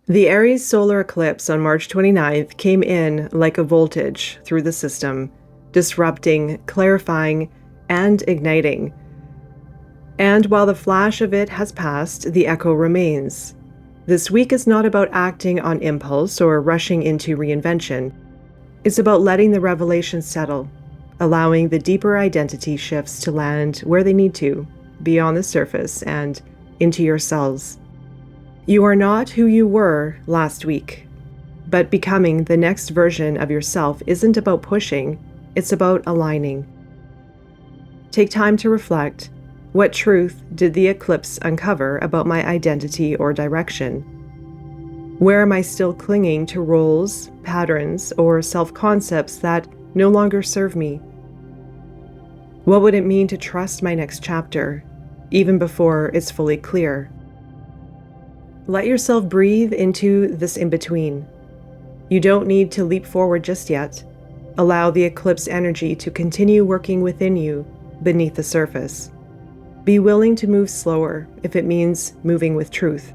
The Aries Solar Eclipse on March 29th came in like a voltage through the system, disrupting, clarifying, and igniting. And while the flash of it has passed, the echo remains. This week is not about acting on impulse or rushing into reinvention. It's about letting the revelation settle, allowing the deeper identity shifts to land where they need to, beyond the surface and into your cells. You are not who you were last week, but becoming the next version of yourself isn't about pushing, it's about aligning. Take time to reflect. What truth did the eclipse uncover about my identity or direction? Where am I still clinging to roles, patterns, or self-concepts that no longer serve me? What would it mean to trust my next chapter, even before it's fully clear? Let yourself breathe into this in-between. You don't need to leap forward just yet. Allow the eclipse energy to continue working within you, beneath the surface. Be willing to move slower if it means moving with truth.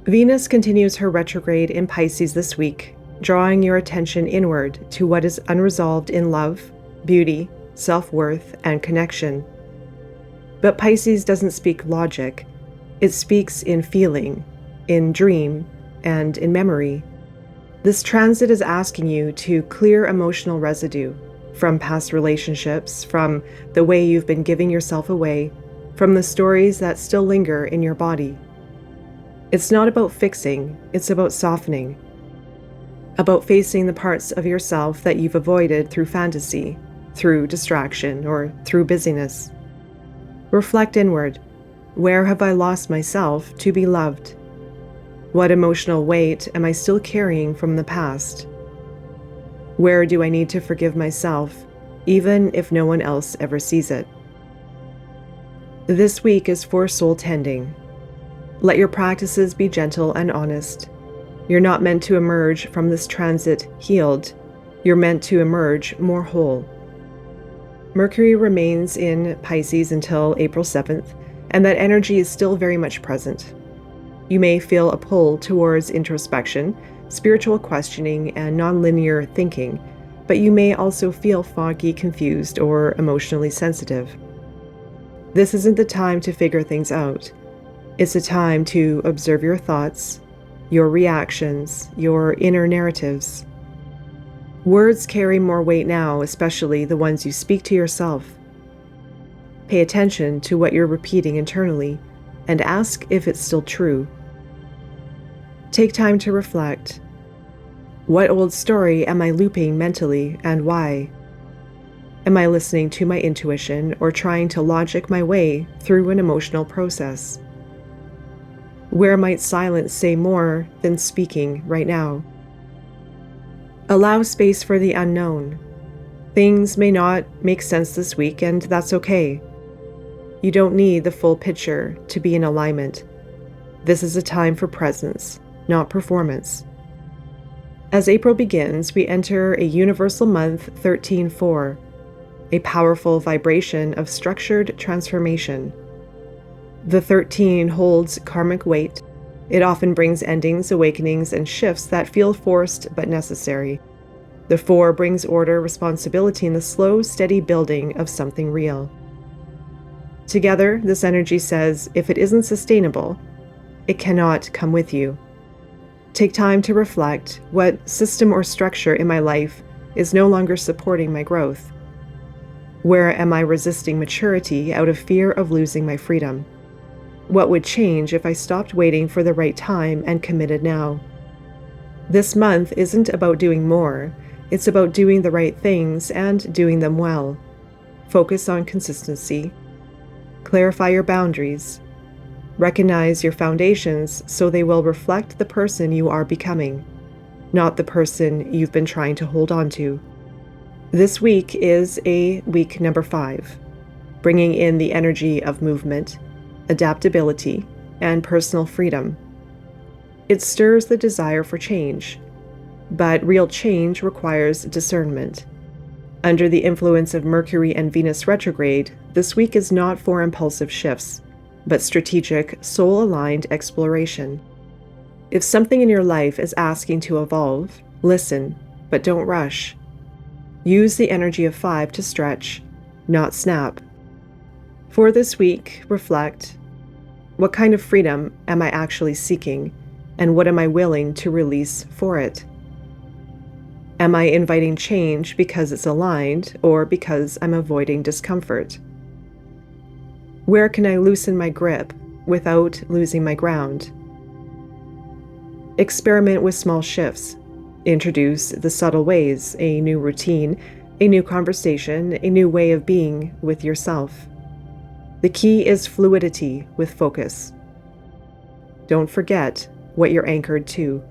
Venus continues her retrograde in Pisces this week, drawing your attention inward to what is unresolved in love, beauty, self-worth, and connection. But Pisces doesn't speak logic. It speaks in feeling, in dream, and in memory. This transit is asking you to clear emotional residue from past relationships, from the way you've been giving yourself away, from the stories that still linger in your body. It's not about fixing, it's about softening, about facing the parts of yourself that you've avoided through fantasy, through distraction, or through busyness. Reflect inward. Where have I lost myself to be loved? What emotional weight am I still carrying from the past? Where do I need to forgive myself, even if no one else ever sees it? This week is for soul tending. Let your practices be gentle and honest. You're not meant to emerge from this transit healed. You're meant to emerge more whole. Mercury remains in Pisces until April 7th, and that energy is still very much present. You may feel a pull towards introspection, spiritual questioning, and nonlinear thinking, but you may also feel foggy, confused, or emotionally sensitive. This isn't the time to figure things out. It's a time to observe your thoughts, your reactions, your inner narratives. Words carry more weight now, especially the ones you speak to yourself. Pay attention to what you're repeating internally and ask if it's still true. Take time to reflect. What old story am I looping mentally and why? Am I listening to my intuition or trying to logic my way through an emotional process? Where might silence say more than speaking right now? Allow space for the unknown. Things may not make sense this week, and that's okay. You don't need the full picture to be in alignment. This is a time for presence, not performance. As April begins, we enter a universal month 13-4, a powerful vibration of structured transformation. The 13 holds karmic weight. It often brings endings, awakenings, and shifts that feel forced but necessary. The 4 brings order, responsibility, and the slow, steady building of something real. Together, this energy says, if it isn't sustainable, it cannot come with you. Take time to reflect. What system or structure in my life is no longer supporting my growth? Where am I resisting maturity out of fear of losing my freedom? What would change if I stopped waiting for the right time and committed now? This month isn't about doing more. It's about doing the right things and doing them well. Focus on consistency. Clarify your boundaries. Recognize your foundations so they will reflect the person you are becoming, not the person you've been trying to hold on to. This week is a week number 5, bringing in the energy of movement, adaptability, and personal freedom. It stirs the desire for change, but real change requires discernment. Under the influence of Mercury and Venus retrograde, this week is not for impulsive shifts, but strategic, soul-aligned exploration. If something in your life is asking to evolve, listen, but don't rush. Use the energy of 5 to stretch, not snap. For this week, reflect. What kind of freedom am I actually seeking, and what am I willing to release for it? Am I inviting change because it's aligned, or because I'm avoiding discomfort? Where can I loosen my grip without losing my ground? Experiment with small shifts. Introduce the subtle ways, a new routine, a new conversation, a new way of being with yourself. The key is fluidity with focus. Don't forget what you're anchored to.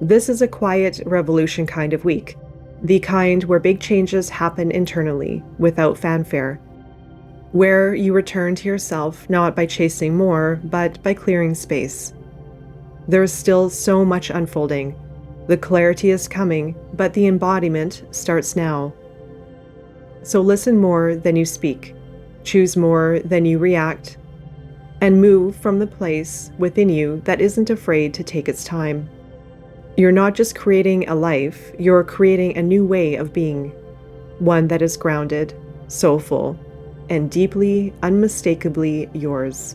This is a quiet revolution kind of week, the kind where big changes happen internally without fanfare, where you return to yourself not by chasing more, but by clearing space. There is still so much unfolding. The clarity is coming, but the embodiment starts now. So listen more than you speak, choose more than you react, and move from the place within you that isn't afraid to take its time. You're not just creating a life, you're creating a new way of being, one that is grounded, soulful, and deeply, unmistakably yours.